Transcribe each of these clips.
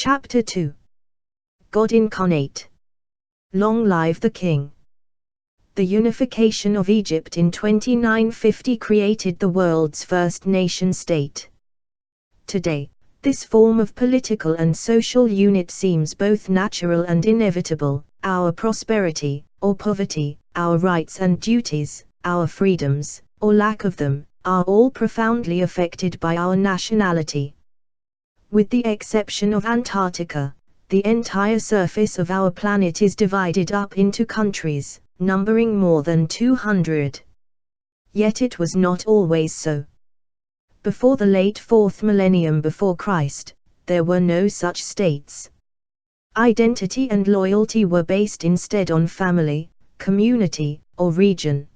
Chapter 2. God Incarnate. Long live the King. The unification of Egypt in 2950 created the world's first nation-state. Today, this form of political and social unit seems both natural and inevitable. Our prosperity, or poverty, our rights and duties, our freedoms, or lack of them, are all profoundly affected by our nationality. With the exception of Antarctica, the entire surface of our planet is divided up into countries, numbering more than 200. Yet it was not always so. Before the late 4th millennium before Christ, there were no such states. Identity and loyalty were based instead on family, community, or region.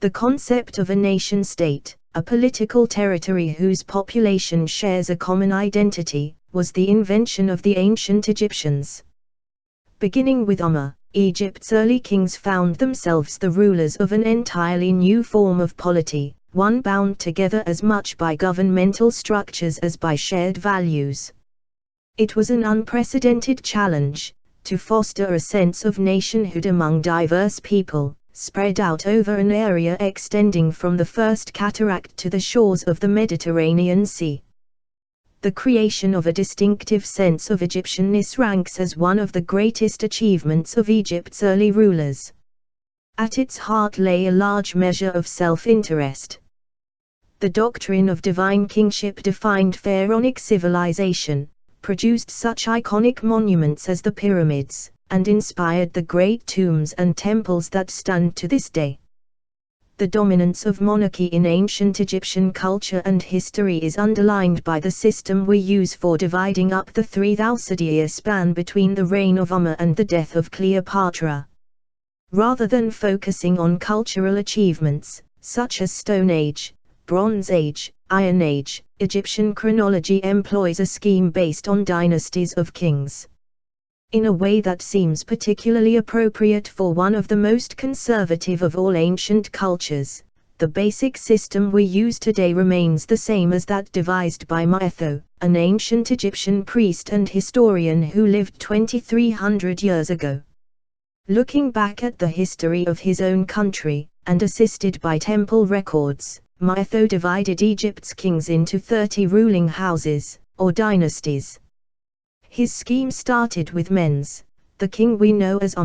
The concept of a nation-state, a political territory whose population shares a common identity, was the invention of the ancient Egyptians. Beginning with Egypt's early kings found themselves the rulers of an entirely new form of polity, one bound together as much by governmental structures as by shared values. It was an unprecedented challenge, to foster a sense of nationhood among diverse people, spread out over an area extending from the First Cataract to the shores of the Mediterranean Sea. The creation of a distinctive sense of Egyptianness ranks as one of the greatest achievements of Egypt's early rulers. At its heart lay a large measure of self-interest. The doctrine of divine kingship defined pharaonic civilization, produced such iconic monuments as the pyramids, and inspired the great tombs and temples that stand to this day. The dominance of monarchy in ancient Egyptian culture and history is underlined by the system we use for dividing up the 3,000-year span between the reign of and the death of Cleopatra. Rather than focusing on cultural achievements, such as Stone Age, Bronze Age, Iron Age, Egyptian chronology employs a scheme based on dynasties of kings. In a way that seems particularly appropriate for one of the most conservative of all ancient cultures, the basic system we use today remains the same as that devised by Manetho, an ancient Egyptian priest and historian who lived 2,300 years ago. Looking back at the history of his own country, and assisted by temple records, Manetho divided Egypt's kings into 30 ruling houses, or dynasties. His scheme started with Men's, the king we know as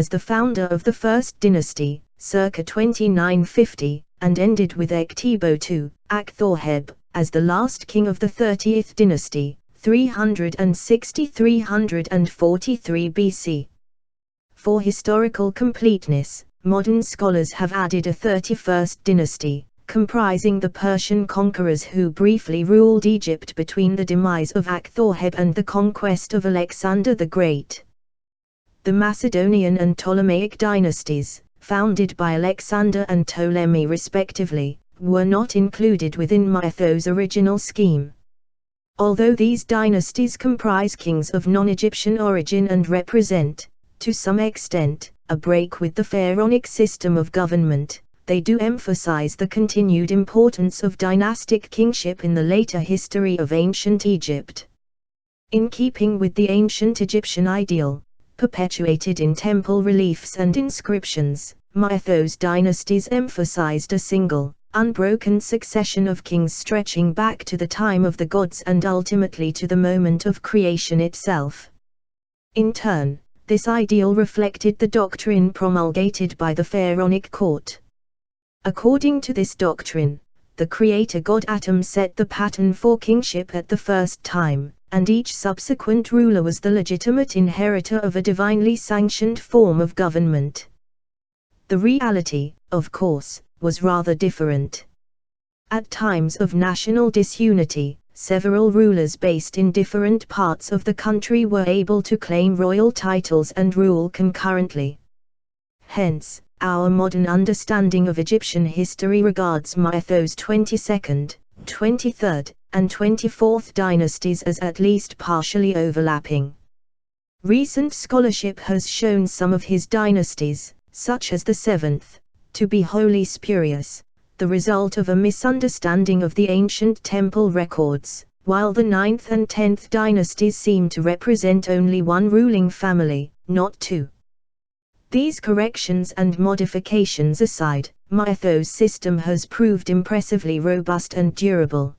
the founder of the first dynasty, circa 2950, and ended with Ektebo II, Akthorheb, as the last king of the 30th dynasty, 360–343 BC. For historical completeness, modern scholars have added a 31st dynasty, comprising the Persian conquerors who briefly ruled Egypt between the demise of Akthorheb and the conquest of Alexander the Great. The Macedonian and Ptolemaic dynasties, founded by Alexander and Ptolemy respectively, were not included within Manetho's original scheme. Although these dynasties comprise kings of non-Egyptian origin and represent, to some extent, a break with the pharaonic system of government, they do emphasize the continued importance of dynastic kingship in the later history of ancient Egypt. In keeping with the ancient Egyptian ideal, perpetuated in temple reliefs and inscriptions, Manetho's dynasties emphasized a single, unbroken succession of kings stretching back to the time of the gods and ultimately to the moment of creation itself. In turn, this ideal reflected the doctrine promulgated by the pharaonic court. According to this doctrine, the creator god Atum set the pattern for kingship at the first time, and each subsequent ruler was the legitimate inheritor of a divinely sanctioned form of government. The reality, of course, was rather different. At times of national disunity, several rulers based in different parts of the country were able to claim royal titles and rule concurrently. Hence, our modern understanding of Egyptian history regards Manetho's 22nd, 23rd, and 24th dynasties as at least partially overlapping. Recent scholarship has shown some of his dynasties, such as the 7th, to be wholly spurious, the result of a misunderstanding of the ancient temple records, while the 9th and 10th dynasties seem to represent only one ruling family, not two. These corrections and modifications aside, Mythos system has proved impressively robust and durable.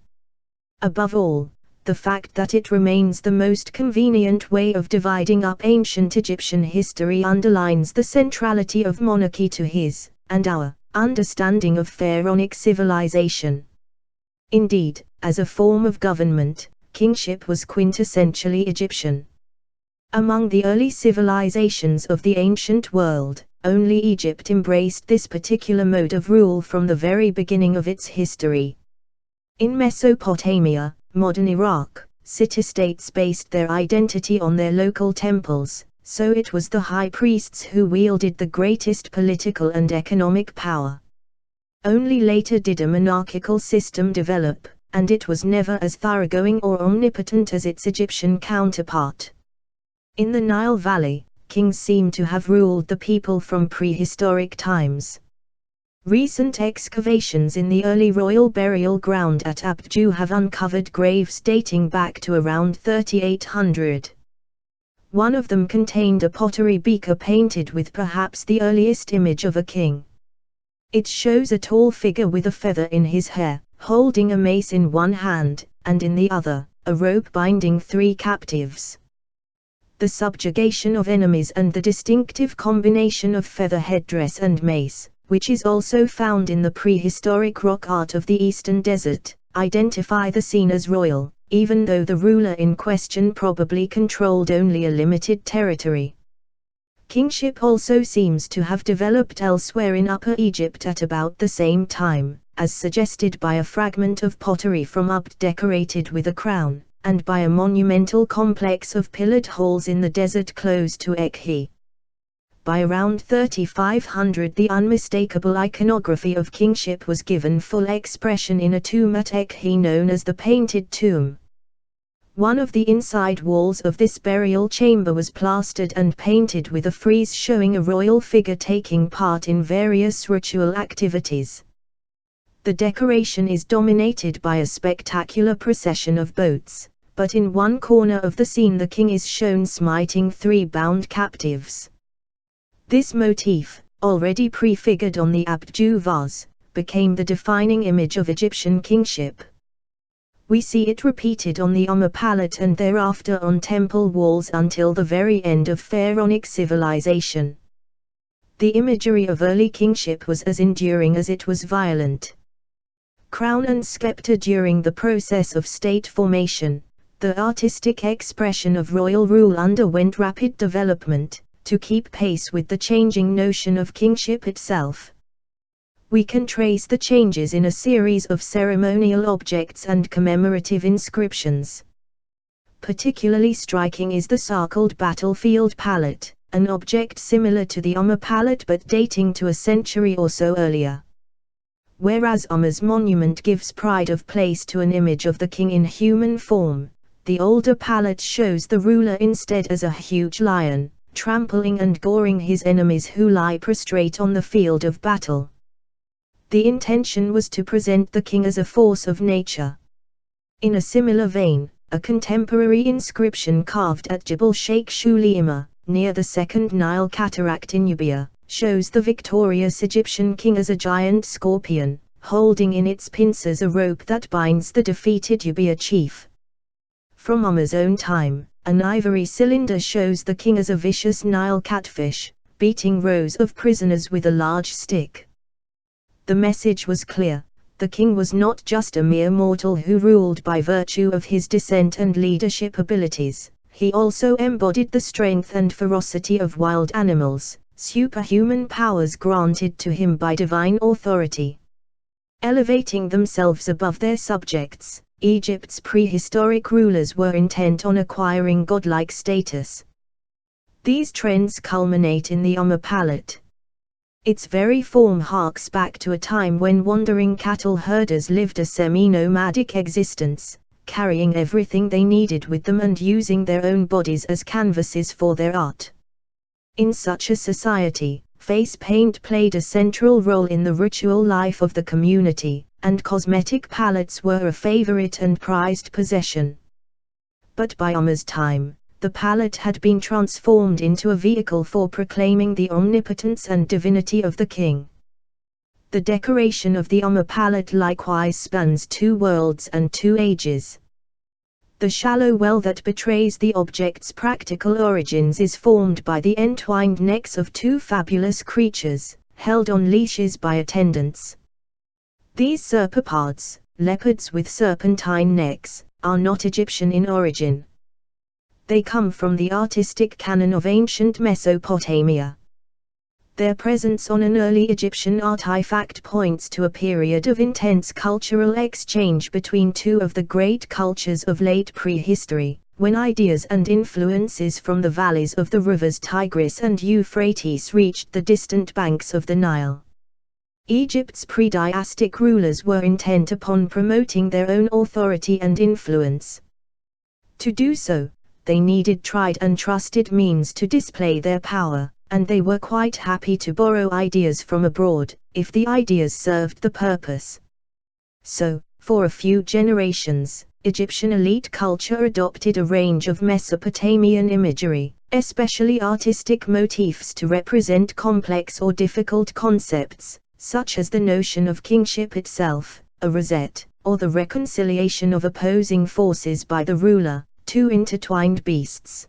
Above all, the fact that it remains the most convenient way of dividing up ancient Egyptian history underlines the centrality of monarchy to his, and our, understanding of pharaonic civilization. Indeed, as a form of government, kingship was quintessentially Egyptian. Among the early civilizations of the ancient world, only Egypt embraced this particular mode of rule from the very beginning of its history. In Mesopotamia, modern Iraq, city-states based their identity on their local temples, so it was the high priests who wielded the greatest political and economic power. Only later did a monarchical system develop, and it was never as thoroughgoing or omnipotent as its Egyptian counterpart. In the Nile Valley, kings seem to have ruled the people from prehistoric times. Recent excavations in the early royal burial ground at Abdju have uncovered graves dating back to around 3800. One of them contained a pottery beaker painted with perhaps the earliest image of a king. It shows a tall figure with a feather in his hair, holding a mace in one hand, and in the other, a rope binding 3 captives. The subjugation of enemies and the distinctive combination of feather headdress and mace, which is also found in the prehistoric rock art of the Eastern Desert, identify the scene as royal, even though the ruler in question probably controlled only a limited territory. Kingship also seems to have developed elsewhere in Upper Egypt at about the same time, as suggested by a fragment of pottery from Abd decorated with a crown, and by a monumental complex of pillared halls in the desert close to Ekhi. By around 3500 the unmistakable iconography of kingship was given full expression in a tomb at Ekhi known as the Painted Tomb. One of the inside walls of this burial chamber was plastered and painted with a frieze showing a royal figure taking part in various ritual activities. The decoration is dominated by a spectacular procession of boats, but in one corner of the scene the king is shown smiting 3 bound captives. This motif, already prefigured on the Abdju vase, became the defining image of Egyptian kingship. We see it repeated on the Ommapalette and thereafter on temple walls until the very end of pharaonic civilization. The imagery of early kingship was as enduring as it was violent. Crown and scepter during the process of state formation, the artistic expression of royal rule underwent rapid development, to keep pace with the changing notion of kingship itself. We can trace the changes in a series of ceremonial objects and commemorative inscriptions. Particularly striking is the circled battlefield palette, an object similar to the Ommapalette but dating to a century or so earlier. Whereas Omma's monument gives pride of place to an image of the king in human form, the older palette shows the ruler instead as a huge lion, trampling and goring his enemies who lie prostrate on the field of battle. The intention was to present the king as a force of nature. In a similar vein, a contemporary inscription carved at Jebel Sheikh Shuleima, near the Second Nile Cataract in Nubia, shows the victorious Egyptian king as a giant scorpion, holding in its pincers a rope that binds the defeated Nubia chief. From Omma's own time, an ivory cylinder shows the king as a vicious Nile catfish, beating rows of prisoners with a large stick. The message was clear: the king was not just a mere mortal who ruled by virtue of his descent and leadership abilities, he also embodied the strength and ferocity of wild animals, superhuman powers granted to him by divine authority. Elevating themselves above their subjects, Egypt's prehistoric rulers were intent on acquiring godlike status. These trends culminate in the Ommapalette. Its very form harks back to a time when wandering cattle herders lived a semi-nomadic existence, carrying everything they needed with them and using their own bodies as canvases for their art. In such a society, Face paint played a central role in the ritual life of the community, and cosmetic palettes were a favorite and prized possession. But by Uma's time, the palette had been transformed into a vehicle for proclaiming the omnipotence and divinity of the king. The decoration of the Umma palette likewise spans 2 worlds and 2 ages. The shallow well that betrays the object's practical origins is formed by the entwined necks of 2 fabulous creatures, held on leashes by attendants. These serpopards, leopards with serpentine necks, are not Egyptian in origin. They come from the artistic canon of ancient Mesopotamia. Their presence on an early Egyptian artifact points to a period of intense cultural exchange between 2 of the great cultures of late prehistory, when ideas and influences from the valleys of the rivers Tigris and Euphrates reached the distant banks of the Nile. Egypt's pre-dynastic rulers were intent upon promoting their own authority and influence. To do so, they needed tried and trusted means to display their power, and they were quite happy to borrow ideas from abroad, if the ideas served the purpose. So, for a few generations, Egyptian elite culture adopted a range of Mesopotamian imagery, especially artistic motifs to represent complex or difficult concepts, such as the notion of kingship itself, a rosette, or the reconciliation of opposing forces by the ruler, 2 intertwined beasts.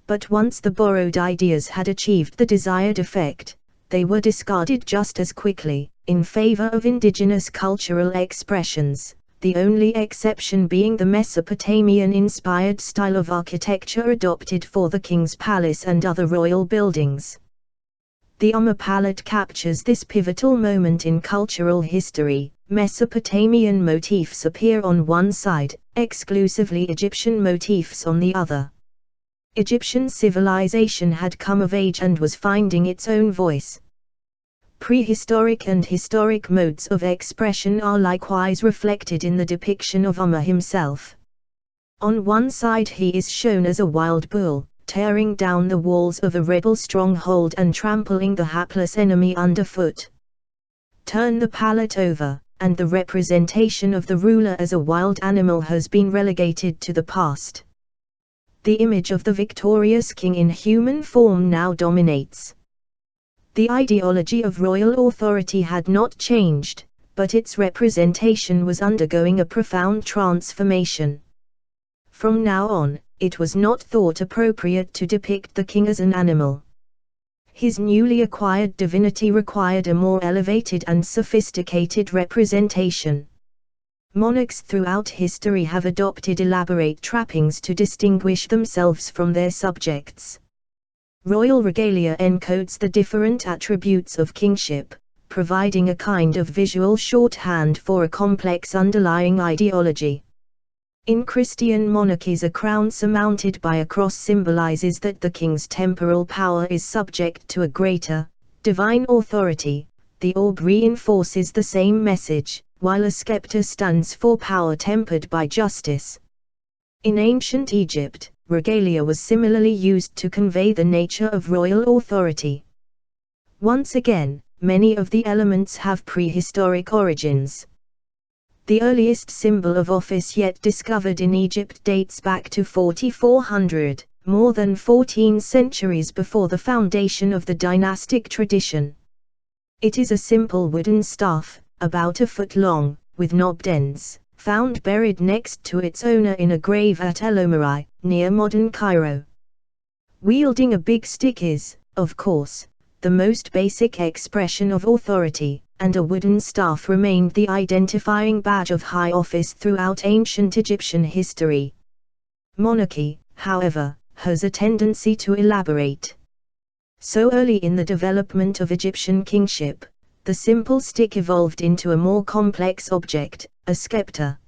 But once the borrowed ideas had achieved the desired effect, they were discarded just as quickly, in favor of indigenous cultural expressions, the only exception being the Mesopotamian-inspired style of architecture adopted for the king's palace and other royal buildings. The Umma palette captures this pivotal moment in cultural history. Mesopotamian motifs appear on one side, exclusively Egyptian motifs on the other. Egyptian civilization had come of age and was finding its own voice. Prehistoric and historic modes of expression are likewise reflected in the depiction of Umma himself. On one side he is shown as a wild bull, tearing down the walls of a rebel stronghold and trampling the hapless enemy underfoot. Turn the palette over, and the representation of the ruler as a wild animal has been relegated to the past. The image of the victorious king in human form now dominates. The ideology of royal authority had not changed, but its representation was undergoing a profound transformation. From now on, it was not thought appropriate to depict the king as an animal. His newly acquired divinity required a more elevated and sophisticated representation. Monarchs throughout history have adopted elaborate trappings to distinguish themselves from their subjects. Royal regalia encodes the different attributes of kingship, providing a kind of visual shorthand for a complex underlying ideology. In Christian monarchies, a crown surmounted by a cross symbolizes that the king's temporal power is subject to a greater, divine authority. The orb reinforces the same message, while a scepter stands for power tempered by justice. In ancient Egypt, regalia was similarly used to convey the nature of royal authority. Once again, many of the elements have prehistoric origins. The earliest symbol of office yet discovered in Egypt dates back to 4400, more than 14 centuries before the foundation of the dynastic tradition. It is a simple wooden staff, about a foot long, with knobbed ends, found buried next to its owner in a grave at El Omari, near modern Cairo. Wielding a big stick is, of course, the most basic expression of authority, and a wooden staff remained the identifying badge of high office throughout ancient Egyptian history. Monarchy, however, has a tendency to elaborate. So early in the development of Egyptian kingship, the simple stick evolved into a more complex object, a scepter.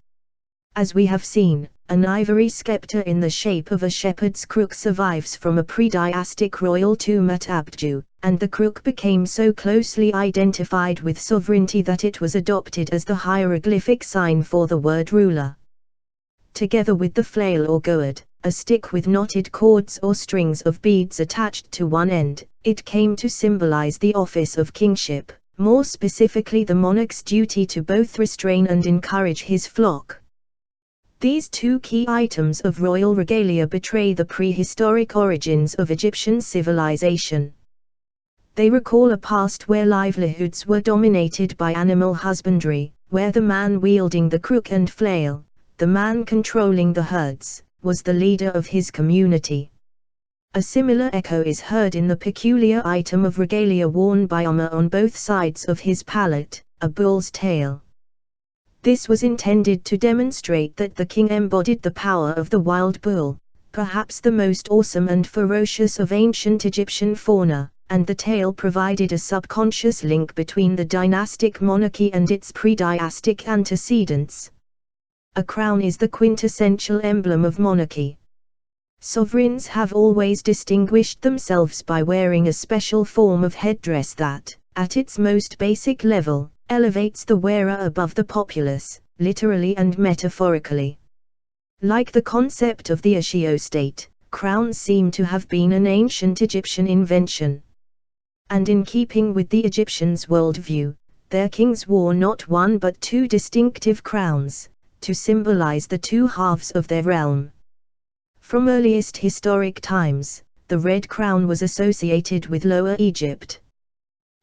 As we have seen, an ivory scepter in the shape of a shepherd's crook survives from a pre-dynastic royal tomb at Abju, and the crook became so closely identified with sovereignty that it was adopted as the hieroglyphic sign for the word ruler. Together with the flail or gourd, a stick with knotted cords or strings of beads attached to one end. It came to symbolize the office of kingship, more specifically the monarch's duty to both restrain and encourage his flock. These two key items of royal regalia betray the prehistoric origins of Egyptian civilization. They recall a past where livelihoods were dominated by animal husbandry, where the man wielding the crook and flail, the man controlling the herds, was the leader of his community. A similar echo is heard in the peculiar item of regalia worn by Amma on both sides of his palette, a bull's tail. This was intended to demonstrate that the king embodied the power of the wild bull, perhaps the most awesome and ferocious of ancient Egyptian fauna, and the tail provided a subconscious link between the dynastic monarchy and its pre-dynastic antecedents. A crown is the quintessential emblem of monarchy. Sovereigns have always distinguished themselves by wearing a special form of headdress that, at its most basic level, elevates the wearer above the populace, literally and metaphorically. Like the concept of the Ashiostate, crowns seem to have been an ancient Egyptian invention. And in keeping with the Egyptians' worldview, their kings wore not one but two distinctive crowns, to symbolize the two halves of their realm. From earliest historic times, the red crown was associated with Lower Egypt.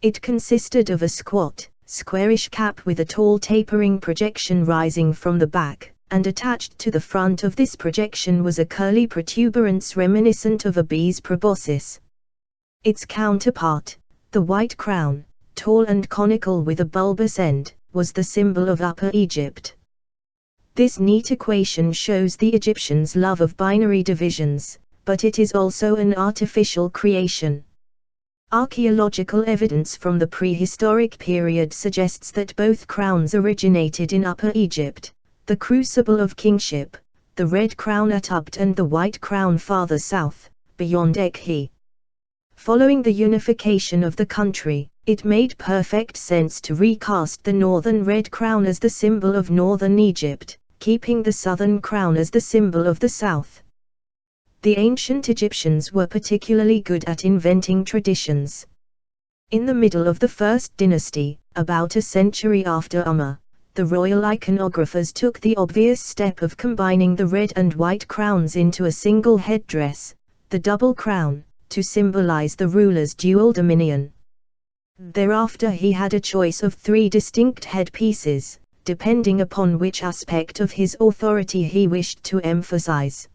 It consisted of a squat, squarish cap with a tall tapering projection rising from the back, and attached to the front of this projection was a curly protuberance reminiscent of a bee's proboscis. Its counterpart, the white crown, tall and conical with a bulbous end, was the symbol of Upper Egypt. This neat equation shows the Egyptians' love of binary divisions, but it is also an artificial creation. Archaeological evidence from the prehistoric period suggests that both crowns originated in Upper Egypt, the crucible of kingship, the red crown at Ubt and the white crown farther south, beyond Ekhi. Following the unification of the country, it made perfect sense to recast the northern red crown as the symbol of northern Egypt, keeping the southern crown as the symbol of the south. The ancient Egyptians were particularly good at inventing traditions. In the middle of the first dynasty, about a century after Amma, the royal iconographers took the obvious step of combining the red and white crowns into a single headdress, the double crown, to symbolize the ruler's dual dominion. Thereafter he had a choice of three distinct headpieces, depending upon which aspect of his authority he wished to emphasize.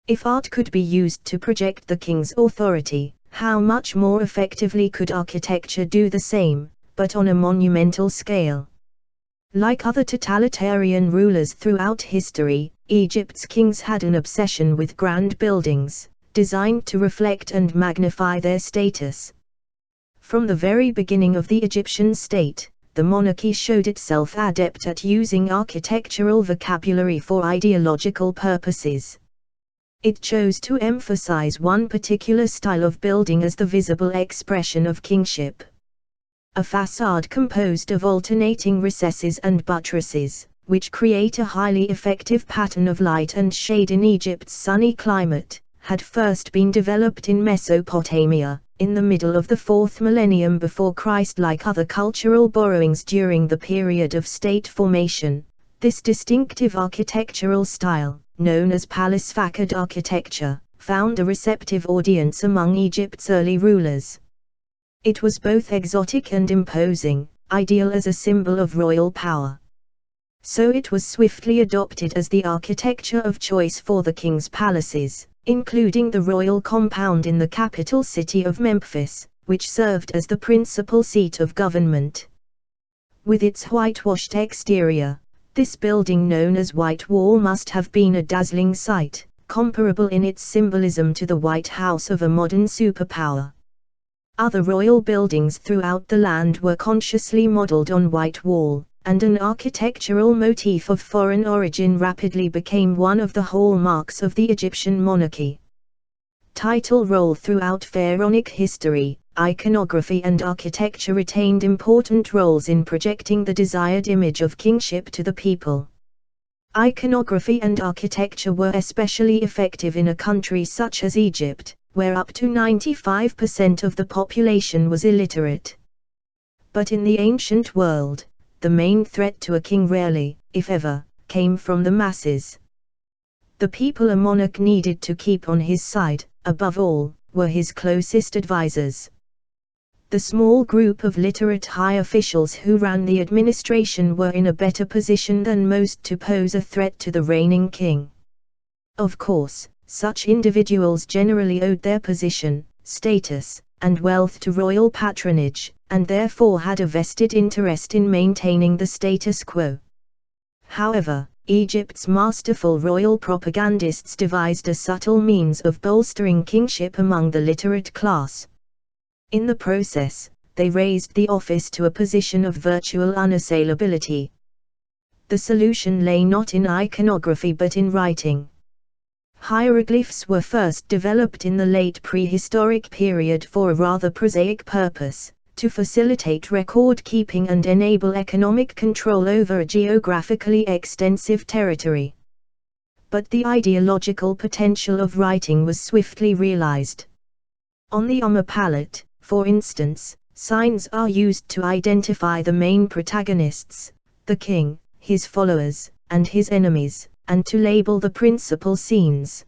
If art could be used to project the king's authority, how much more effectively could architecture do the same, but on a monumental scale? Like other totalitarian rulers throughout history, Egypt's kings had an obsession with grand buildings, designed to reflect and magnify their status. From the very beginning of the Egyptian state, the monarchy showed itself adept at using architectural vocabulary for ideological purposes. It chose to emphasize one particular style of building as the visible expression of kingship. A facade composed of alternating recesses and buttresses, which create a highly effective pattern of light and shade in Egypt's sunny climate, had first been developed in Mesopotamia, in the middle of the 4th millennium before Christ. Like other cultural borrowings during the period of state formation, this distinctive architectural style, known as palace facade architecture, found a receptive audience among Egypt's early rulers. It was both exotic and imposing, ideal as a symbol of royal power. So it was swiftly adopted as the architecture of choice for the king's palaces, including the royal compound in the capital city of Memphis, which served as the principal seat of government. With its whitewashed exterior, this building known as White Wall must have been a dazzling sight, comparable in its symbolism to the White House of a modern superpower. Other royal buildings throughout the land were consciously modeled on White Wall, and an architectural motif of foreign origin rapidly became one of the hallmarks of the Egyptian monarchy. Title role throughout pharaonic history, iconography and architecture retained important roles in projecting the desired image of kingship to the people. Iconography and architecture were especially effective in a country such as Egypt, where up to 95% of the population was illiterate. But in the ancient world, the main threat to a king rarely, if ever, came from the masses. The people a monarch needed to keep on his side, above all, were his closest advisors. The small group of literate high officials who ran the administration were in a better position than most to pose a threat to the reigning king. Of course, such individuals generally owed their position, status, and wealth to royal patronage, and therefore had a vested interest in maintaining the status quo. However, Egypt's masterful royal propagandists devised a subtle means of bolstering kingship among the literate class. In the process, they raised the office to a position of virtual unassailability. The solution lay not in iconography but in writing. Hieroglyphs were first developed in the late prehistoric period for a rather prosaic purpose, to facilitate record-keeping and enable economic control over a geographically extensive territory. But the ideological potential of writing was swiftly realized. On the palette, for instance, signs are used to identify the main protagonists, the king, his followers, and his enemies, and to label the principal scenes.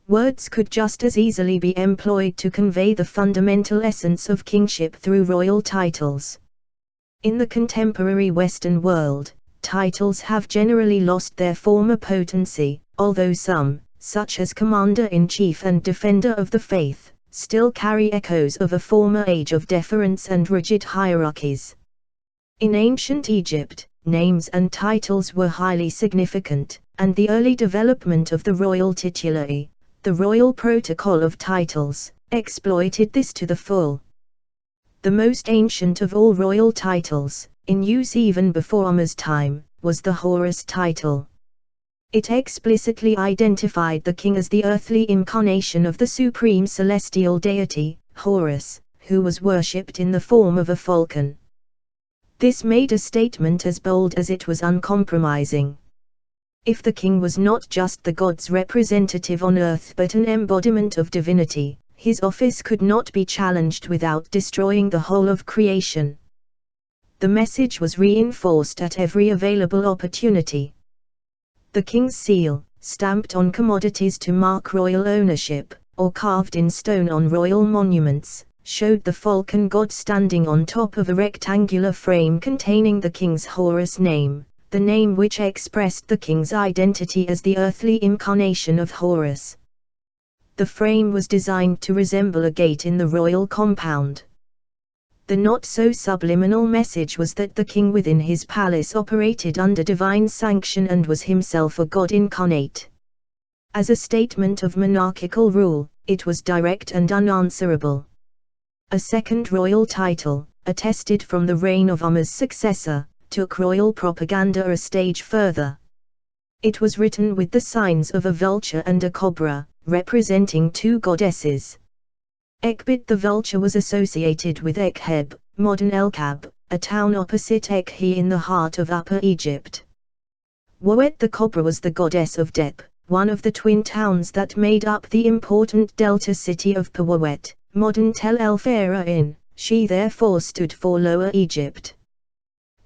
Words could just as easily be employed to convey the fundamental essence of kingship through royal titles. In the contemporary Western world, titles have generally lost their former potency, although some, such as Commander-in-Chief and Defender of the Faith, still carry echoes of a former age of deference and rigid hierarchies. In ancient Egypt, names and titles were highly significant, and the early development of the royal titulary, the royal protocol of titles, exploited this to the full. The most ancient of all royal titles, in use even before Amma's time, was the Horus title. It explicitly identified the king as the earthly incarnation of the supreme celestial deity, Horus, who was worshipped in the form of a falcon. This made a statement as bold as it was uncompromising. If the king was not just the god's representative on earth but an embodiment of divinity, his office could not be challenged without destroying the whole of creation. The message was reinforced at every available opportunity. The king's seal, stamped on commodities to mark royal ownership, or carved in stone on royal monuments, showed the falcon god standing on top of a rectangular frame containing the king's Horus name, the name which expressed the king's identity as the earthly incarnation of Horus. The frame was designed to resemble a gate in the royal compound. The not-so-subliminal message was that the king within his palace operated under divine sanction and was himself a god incarnate. As a statement of monarchical rule, it was direct and unanswerable. A second royal title, attested from the reign of Amma's successor, took royal propaganda a stage further. It was written with the signs of a vulture and a cobra, representing two goddesses. Ekbit the vulture was associated with Ekheb, modern El-Kab, a town opposite Ekhi in the heart of Upper Egypt. Wawet the cobra was the goddess of Dep, one of the twin towns that made up the important delta city of Pewawet, modern Tel El Farain. She therefore stood for Lower Egypt.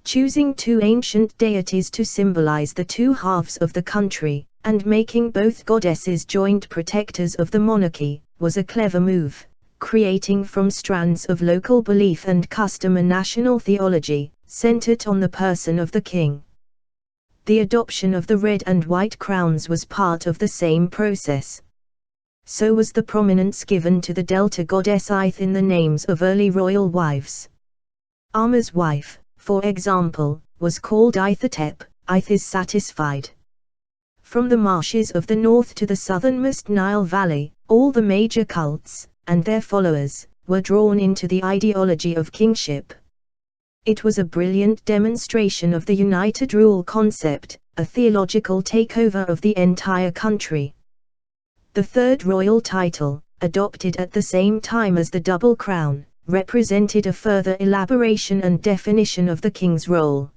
Choosing two ancient deities to symbolize the two halves of the country, and making both goddesses joint protectors of the monarchy, was a clever move, creating from strands of local belief and custom a national theology, centered on the person of the king. The adoption of the red and white crowns was part of the same process. So was the prominence given to the Delta goddess Ith in the names of early royal wives. Amma's wife, for example, was called Ithetep, Ith is satisfied. From the marshes of the north to the southernmost Nile Valley, all the major cults, and their followers, were drawn into the ideology of kingship. It was a brilliant demonstration of the united rule concept, a theological takeover of the entire country. The third royal title, adopted at the same time as the double crown, represented a further elaboration and definition of the king's role.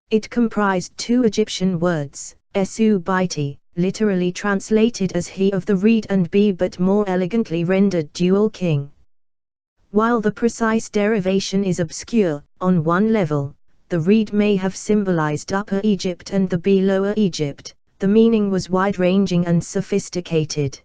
It comprised two Egyptian words, Esu Baiti, literally translated as he of the reed, and B, but more elegantly rendered dual king. While the precise derivation is obscure, on one level, the reed may have symbolized Upper Egypt and the B Lower Egypt. The meaning was wide-ranging and sophisticated.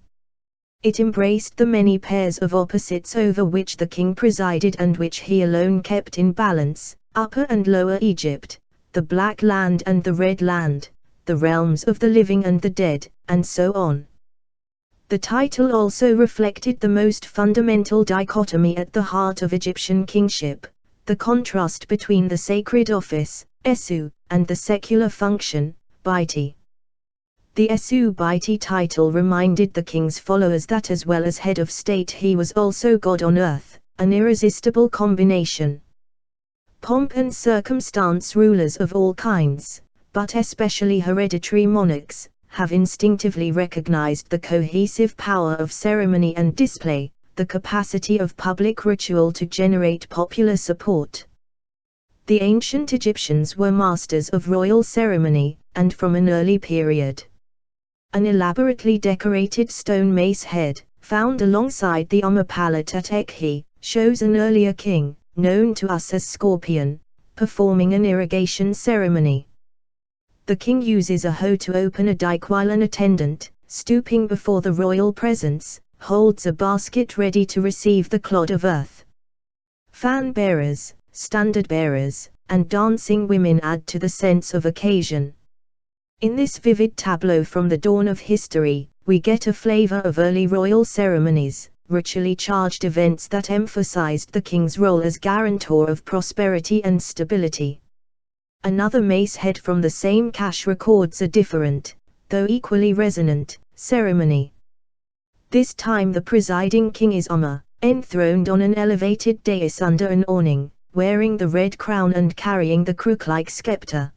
It embraced the many pairs of opposites over which the king presided and which he alone kept in balance, Upper and Lower Egypt, the Black Land and the Red Land, the realms of the living and the dead, and so on. The title also reflected the most fundamental dichotomy at the heart of Egyptian kingship, the contrast between the sacred office, Esu, and the secular function, Baiti. The Esu Baiti title reminded the king's followers that as well as head of state he was also God on earth, an irresistible combination. Pomp and circumstance rulers of all kinds, but especially hereditary monarchs, have instinctively recognized the cohesive power of ceremony and display, the capacity of public ritual to generate popular support. The ancient Egyptians were masters of royal ceremony, and from an early period. An elaborately decorated stone mace head, found alongside the Umma palette at Ekhi, shows an earlier king, known to us as Scorpion, performing an irrigation ceremony. The king uses a hoe to open a dike while an attendant, stooping before the royal presence, holds a basket ready to receive the clod of earth. Fan bearers, standard bearers, and dancing women add to the sense of occasion. In this vivid tableau from the dawn of history, we get a flavor of early royal ceremonies, ritually charged events that emphasized the king's role as guarantor of prosperity and stability. Another mace head from the same cache records a different, though equally resonant, ceremony. This time the presiding king is Umma, enthroned on an elevated dais under an awning, wearing the red crown and carrying the crook-like scepter.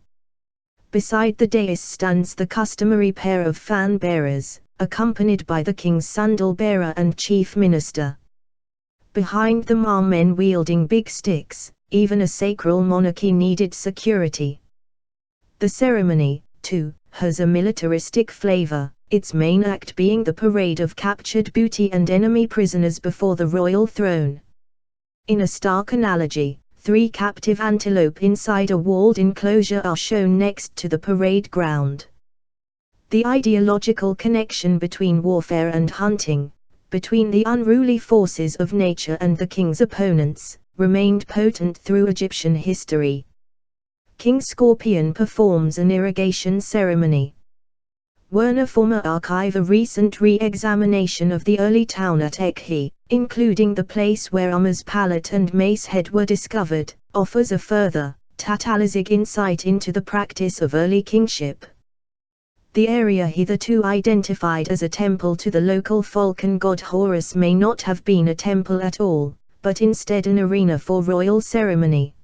Beside the dais stands the customary pair of fan bearers, accompanied by the king's sandal bearer and chief minister. Behind them are men wielding big sticks. Even a sacral monarchy needed security. The ceremony, too, has a militaristic flavor, its main act being the parade of captured booty and enemy prisoners before the royal throne. In a stark analogy, 3 captive antelope inside a walled enclosure are shown next to the parade ground. The ideological connection between warfare and hunting, between the unruly forces of nature and the king's opponents, remained potent through Egyptian history. King Scorpion performs an irrigation ceremony. Werner Former archive a recent re-examination of the early town at Ekhi, including the place where Umma's palette and mace head were discovered, offers a further, totalizing insight into the practice of early kingship. The area hitherto identified as a temple to the local falcon god Horus may not have been a temple at all, but instead an arena for royal ceremony.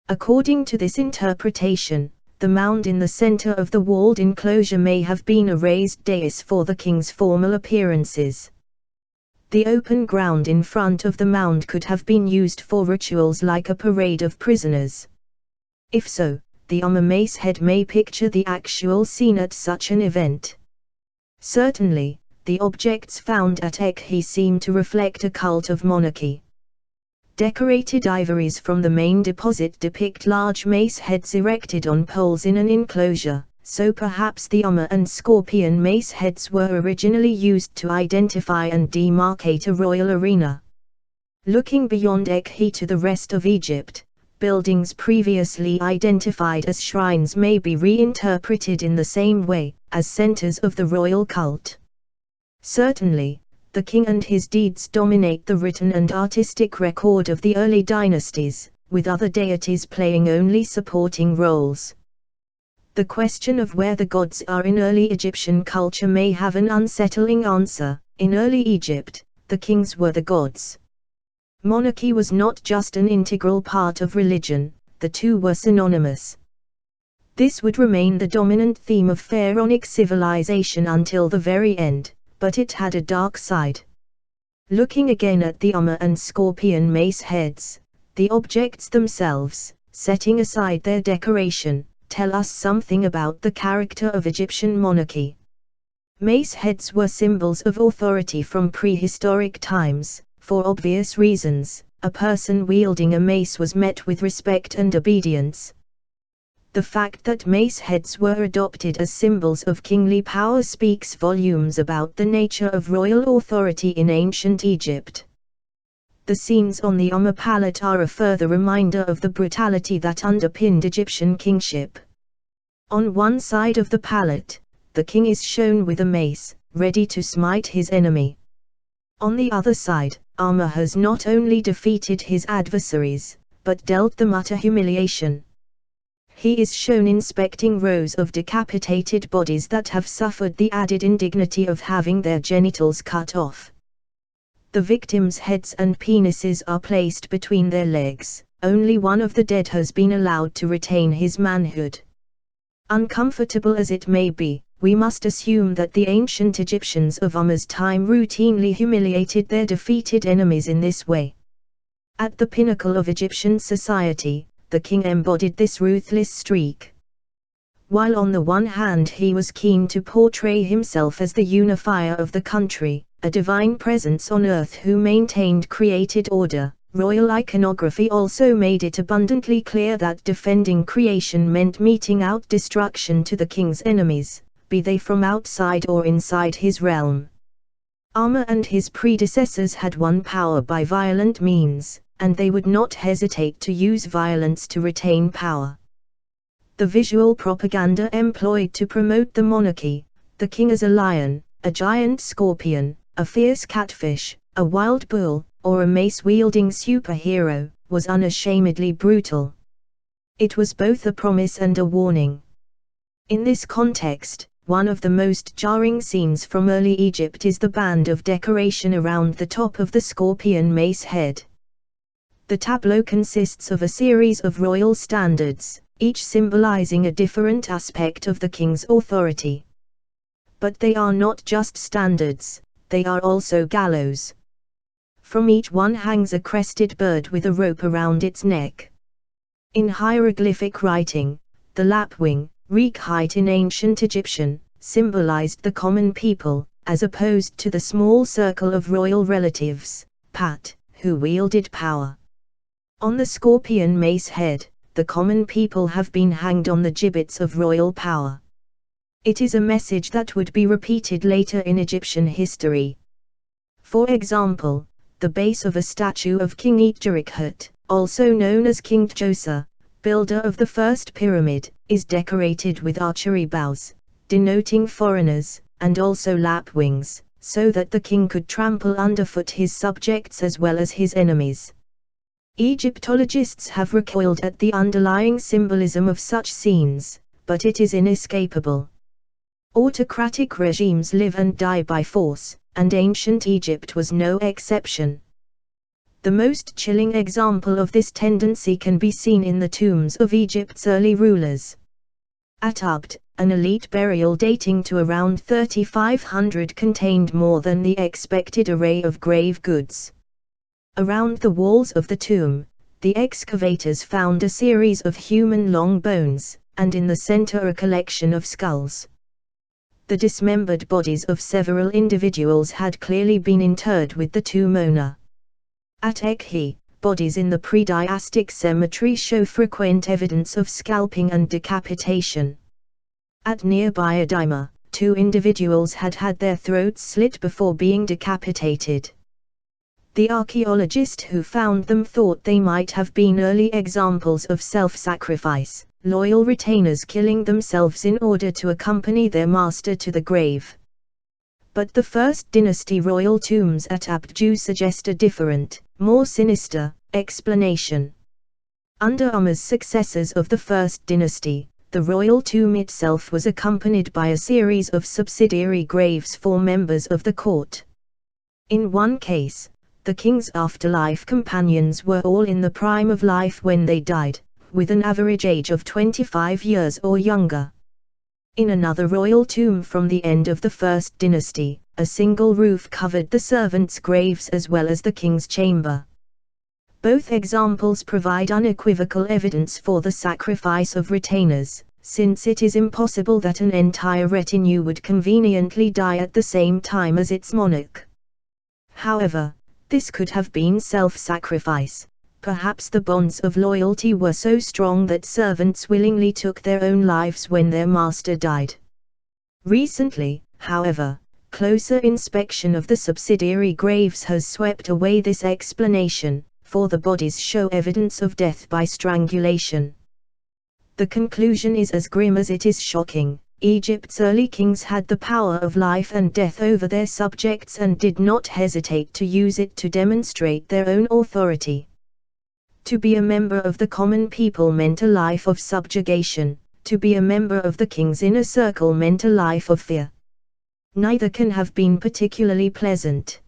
According to this interpretation, the mound in the center of the walled enclosure may have been a raised dais for the king's formal appearances. The open ground in front of the mound could have been used for rituals like a parade of prisoners. If so, the Umma mace head may picture the actual scene at such an event. Certainly, the objects found at Ekhi seem to reflect a cult of monarchy. Decorated ivories from the main deposit depict large mace heads erected on poles in an enclosure, so perhaps the Umma and Scorpion mace heads were originally used to identify and demarcate a royal arena. Looking beyond Ekhi to the rest of Egypt, buildings previously identified as shrines may be reinterpreted in the same way, as centers of the royal cult. Certainly, the king and his deeds dominate the written and artistic record of the early dynasties, with other deities playing only supporting roles. The question of where the gods are in early Egyptian culture may have an unsettling answer. In early Egypt, the kings were the gods. Monarchy was not just an integral part of religion, the two were synonymous. This would remain the dominant theme of pharaonic civilization until the very end, but it had a dark side. Looking again at the Umma and Scorpion mace heads, the objects themselves, setting aside their decoration, tell us something about the character of Egyptian monarchy. Mace heads were symbols of authority from prehistoric times. For obvious reasons, a person wielding a mace was met with respect and obedience. The fact that mace heads were adopted as symbols of kingly power speaks volumes about the nature of royal authority in ancient Egypt. The scenes on the Umma palette are a further reminder of the brutality that underpinned Egyptian kingship. On one side of the palette, the king is shown with a mace, ready to smite his enemy. On the other side, Umma has not only defeated his adversaries, but dealt them utter humiliation. He is shown inspecting rows of decapitated bodies that have suffered the added indignity of having their genitals cut off. The victims' heads and penises are placed between their legs. Only one of the dead has been allowed to retain his manhood. Uncomfortable as it may be, we must assume that the ancient Egyptians of Umma's time routinely humiliated their defeated enemies in this way. At the pinnacle of Egyptian society, the king embodied this ruthless streak. While on the one hand he was keen to portray himself as the unifier of the country, a divine presence on earth who maintained created order, royal iconography also made it abundantly clear that defending creation meant meting out destruction to the king's enemies, be they from outside or inside his realm. Umma and his predecessors had won power by violent means, and they would not hesitate to use violence to retain power. The visual propaganda employed to promote the monarchy, the king as a lion, a giant scorpion, a fierce catfish, a wild bull, or a mace-wielding superhero, was unashamedly brutal. It was both a promise and a warning. In this context, one of the most jarring scenes from early Egypt is the band of decoration around the top of the scorpion mace head. The tableau consists of a series of royal standards, each symbolizing a different aspect of the king's authority. But they are not just standards, they are also gallows. From each one hangs a crested bird with a rope around its neck. In hieroglyphic writing, the lapwing, Rekhite in ancient Egyptian, symbolized the common people, as opposed to the small circle of royal relatives, Pat, who wielded power. On the scorpion mace head, the common people have been hanged on the gibbets of royal power. It is a message that would be repeated later in Egyptian history. For example, the base of a statue of King Eadgerickhut, also known as King Djoser, builder of the first pyramid, is decorated with archery bows, denoting foreigners, and also lapwings, so that the king could trample underfoot his subjects as well as his enemies. Egyptologists have recoiled at the underlying symbolism of such scenes, but it is inescapable. Autocratic regimes live and die by force, and ancient Egypt was no exception. The most chilling example of this tendency can be seen in the tombs of Egypt's early rulers. At Ubd, an elite burial dating to around 3500 contained more than the expected array of grave goods. Around the walls of the tomb, the excavators found a series of human long bones, and in the center a collection of skulls. The dismembered bodies of several individuals had clearly been interred with the tomb owner. At Ekhi, bodies in the pre-diastic cemetery show frequent evidence of scalping and decapitation. At nearby Adima, 2 individuals had had their throats slit before being decapitated. The archaeologist who found them thought they might have been early examples of self-sacrifice, loyal retainers killing themselves in order to accompany their master to the grave. But the First Dynasty royal tombs at Abdu suggest a different, more sinister, explanation. Under Umma's successors of the First Dynasty, the royal tomb itself was accompanied by a series of subsidiary graves for members of the court. In one case, the king's afterlife companions were all in the prime of life when they died, with an average age of 25 years or younger. In another royal tomb from the end of the First Dynasty, a single roof covered the servants' graves as well as the king's chamber. Both examples provide unequivocal evidence for the sacrifice of retainers, since it is impossible that an entire retinue would conveniently die at the same time as its monarch. However, this could have been self-sacrifice. Perhaps the bonds of loyalty were so strong that servants willingly took their own lives when their master died. Recently, however, closer inspection of the subsidiary graves has swept away this explanation, for the bodies show evidence of death by strangulation. The conclusion is as grim as it is shocking. Egypt's early kings had the power of life and death over their subjects and did not hesitate to use it to demonstrate their own authority. To be a member of the common people meant a life of subjugation. To be a member of the king's inner circle meant a life of fear. Neither can have been particularly pleasant.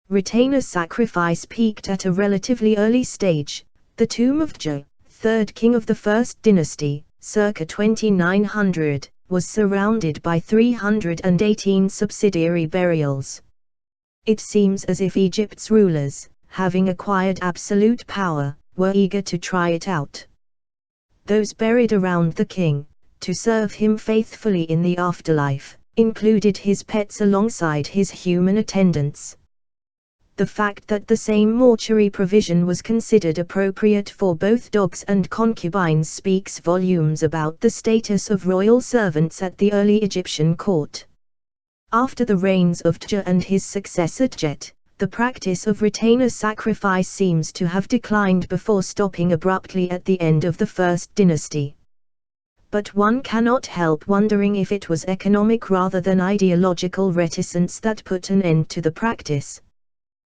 Retainer sacrifice peaked at a relatively early stage. The tomb of Dje, third king of the first dynasty, circa 2900, was surrounded by 318 subsidiary burials. It seems as if Egypt's rulers, having acquired absolute power, were eager to try it out. Those buried around the king, to serve him faithfully in the afterlife, included his pets alongside his human attendants. The fact that the same mortuary provision was considered appropriate for both dogs and concubines speaks volumes about the status of royal servants at the early Egyptian court. After the reigns of Dje and his successor Djet, the practice of retainer sacrifice seems to have declined before stopping abruptly at the end of the first dynasty. But one cannot help wondering if it was economic rather than ideological reticence that put an end to the practice.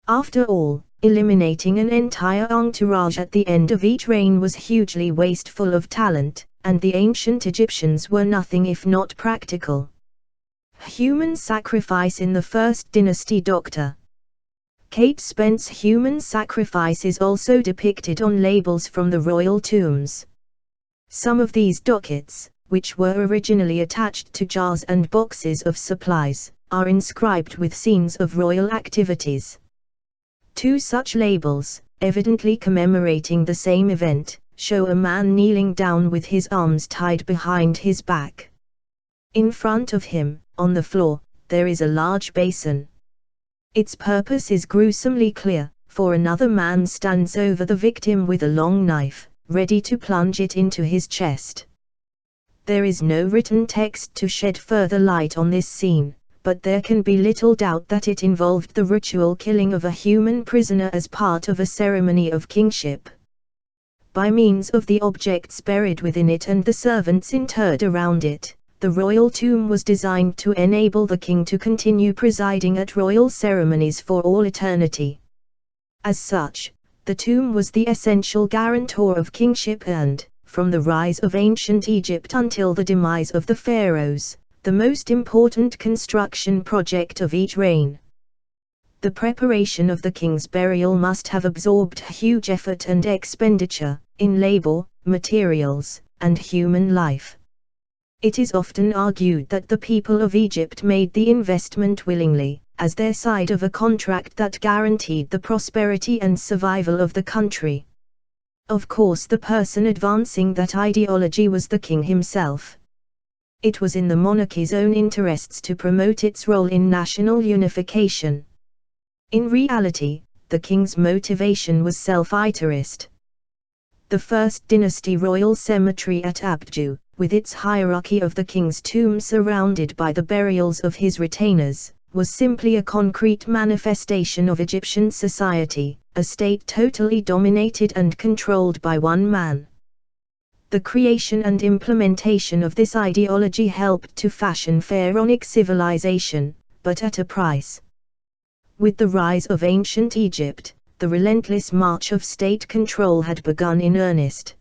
After all, eliminating an entire entourage at the end of each reign was hugely wasteful of talent, and the ancient Egyptians were nothing if not practical. Human sacrifice in the first dynasty. Dr. Kate Spence. Human sacrifice is also depicted on labels from the royal tombs. Some of these dockets, which were originally attached to jars and boxes of supplies, are inscribed with scenes of royal activities. Two such labels, evidently commemorating the same event, show a man kneeling down with his arms tied behind his back. In front of him, on the floor, there is a large basin. Its purpose is gruesomely clear, for another man stands over the victim with a long knife, ready to plunge it into his chest. There is no written text to shed further light on this scene, but there can be little doubt that it involved the ritual killing of a human prisoner as part of a ceremony of kingship. By means of the objects buried within it and the servants interred around it, the royal tomb was designed to enable the king to continue presiding at royal ceremonies for all eternity. As such, the tomb was the essential guarantor of kingship and, from the rise of ancient Egypt until the demise of the pharaohs, the most important construction project of each reign. The preparation of the king's burial must have absorbed huge effort and expenditure, in labor, materials, and human life. It is often argued that the people of Egypt made the investment willingly, as their side of a contract that guaranteed the prosperity and survival of the country. Of course, the person advancing that ideology was the king himself. It was in the monarchy's own interests to promote its role in national unification. In reality, the king's motivation was self-interest. The first dynasty royal cemetery at Abju, with its hierarchy of the king's tomb surrounded by the burials of his retainers, was simply a concrete manifestation of Egyptian society, a state totally dominated and controlled by one man. The creation and implementation of this ideology helped to fashion pharaonic civilization, but at a price. With the rise of ancient Egypt, the relentless march of state control had begun in earnest.